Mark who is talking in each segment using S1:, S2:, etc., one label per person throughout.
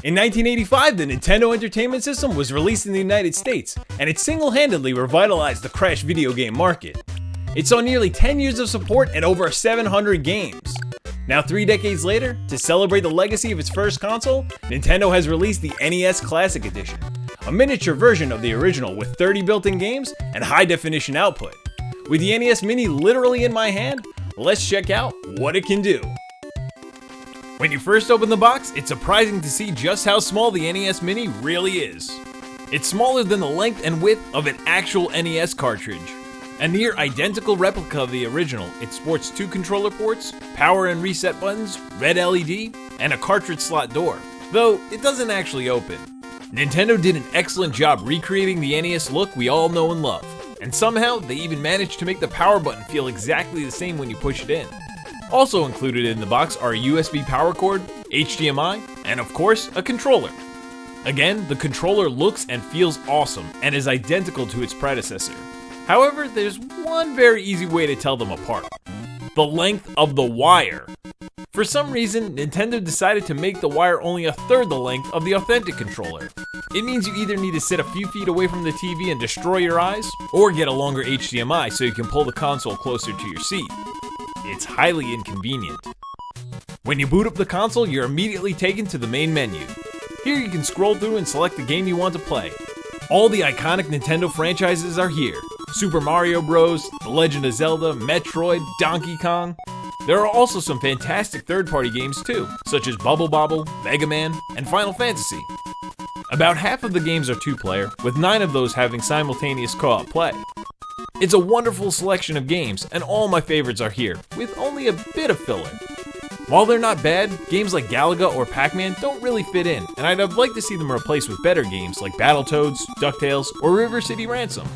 S1: In 1985, the Nintendo Entertainment System was released in the United States, and it single-handedly revitalized the Crash video game market. It saw nearly 10 years of support and over 700 games. Now 3 decades later, to celebrate the legacy of its first console, Nintendo has released the NES Classic Edition, a miniature version of the original with 30 built-in games and high-definition output. With the NES Mini literally in my hand, let's check out what it can do. When you first open the box, it's surprising to see just how small the NES Mini really is. It's smaller than the length and width of an actual NES cartridge. A near identical replica of the original, it sports 2 controller ports, power and reset buttons, red LED, and a cartridge slot door, though it doesn't actually open. Nintendo did an excellent job recreating the NES look we all know and love, and somehow they even managed to make the power button feel exactly the same when you push it in. Also included in the box are a USB power cord, HDMI, and of course, a controller. Again, the controller looks and feels awesome and is identical to its predecessor. However, there's one very easy way to tell them apart: the length of the wire. For some reason, Nintendo decided to make the wire only a third the length of the authentic controller. It means you either need to sit a few feet away from the TV and destroy your eyes, or get a longer HDMI so you can pull the console closer to your seat. It's highly inconvenient. When you boot up the console, you're immediately taken to the main menu. Here you can scroll through and select the game you want to play. All the iconic Nintendo franchises are here: Super Mario Bros., The Legend of Zelda, Metroid, Donkey Kong. There are also some fantastic third-party games too, such as Bubble Bobble, MegaMan, and Final Fantasy. About half of the games are 2-player, with 9 of those having simultaneous co-op play. It's a wonderful selection of games, and all my favorites are here, with only a bit of filler. While they're not bad, games like Galaga or Pac-Man don't really fit in, and I'd have liked to see them replaced with better games like Battletoads, DuckTales, or River City Ransom.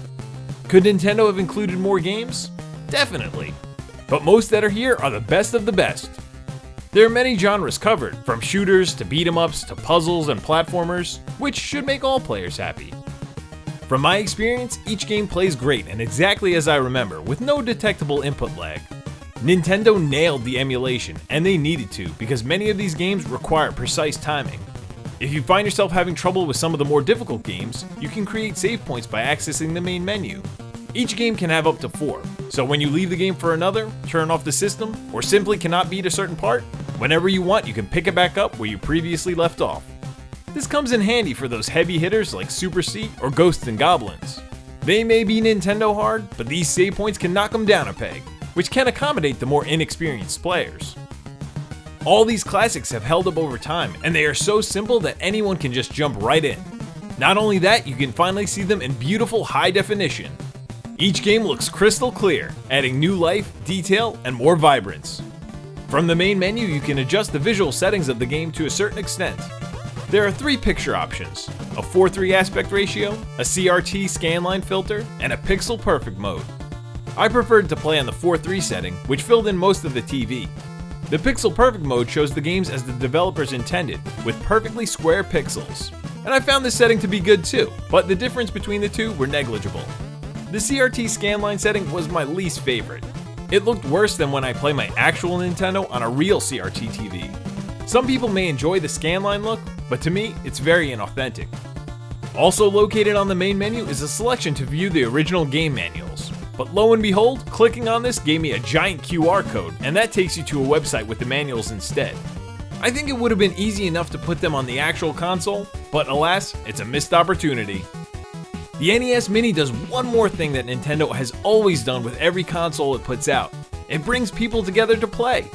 S1: Could Nintendo have included more games? Definitely. But most that are here are the best of the best. There are many genres covered, from shooters to beat-em-ups to puzzles and platformers, which should make all players happy. From my experience, each game plays great and exactly as I remember, with no detectable input lag. Nintendo nailed the emulation, and they needed to, because many of these games require precise timing. If you find yourself having trouble with some of the more difficult games, you can create save points by accessing the main menu. Each game can have up to 4, so when you leave the game for another, turn off the system, or simply cannot beat a certain part, whenever you want you can pick it back up where you previously left off. This comes in handy for those heavy hitters like Super C or Ghosts and Goblins. They may be Nintendo hard, but these save points can knock them down a peg, which can accommodate the more inexperienced players. All these classics have held up over time, and they are so simple that anyone can just jump right in. Not only that, you can finally see them in beautiful high definition. Each game looks crystal clear, adding new life, detail, and more vibrance. From the main menu, you can adjust the visual settings of the game to a certain extent. There are 3 picture options: a 4:3 aspect ratio, a CRT scanline filter, and a pixel perfect mode. I preferred to play on the 4:3 setting, which filled in most of the TV. The pixel perfect mode shows the games as the developers intended, with perfectly square pixels. And I found this setting to be good too, but the difference between the two were negligible. The CRT scanline setting was my least favorite. It looked worse than when I play my actual Nintendo on a real CRT TV. Some people may enjoy the scanline look, but to me, it's very inauthentic. Also located on the main menu is a selection to view the original game manuals. But lo and behold, clicking on this gave me a giant QR code, and that takes you to a website with the manuals instead. I think it would have been easy enough to put them on the actual console, but alas, it's a missed opportunity. The NES Mini does one more thing that Nintendo has always done with every console it puts out. It brings people together to play.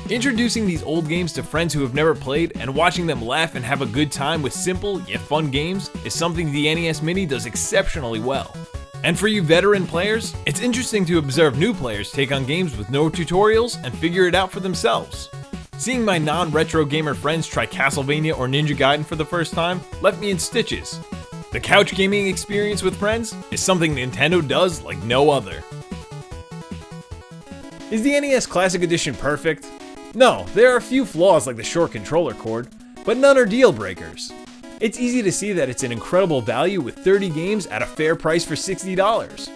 S1: Introducing these old games to friends who have never played and watching them laugh and have a good time with simple yet fun games is something the NES Mini does exceptionally well. And for you veteran players, it's interesting to observe new players take on games with no tutorials and figure it out for themselves. Seeing my non-retro gamer friends try Castlevania or Ninja Gaiden for the first time left me in stitches. The couch gaming experience with friends is something Nintendo does like no other. Is the NES Classic Edition perfect? No, there are a few flaws like the short controller cord, but none are deal breakers. It's easy to see that it's an incredible value with 30 games at a fair price for $60.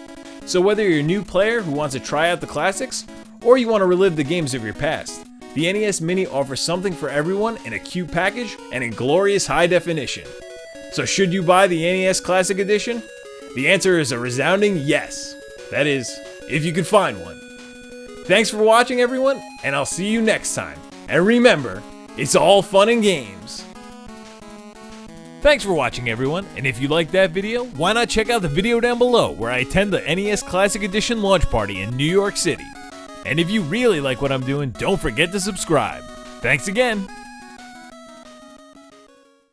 S1: So whether you're a new player who wants to try out the classics, or you want to relive the games of your past, The NES Mini offers something for everyone in a cute package and in glorious high definition. So should you buy the NES Classic Edition? The answer is a resounding yes. That is, if you can find one. Thanks for watching, everyone, and I'll see you next time. And remember, it's all fun and games. Thanks for watching, everyone, and if you liked that video, why not check out the video down below where I attend the NES Classic Edition launch party in New York City. And if you really like what I'm doing, don't forget to subscribe. Thanks again.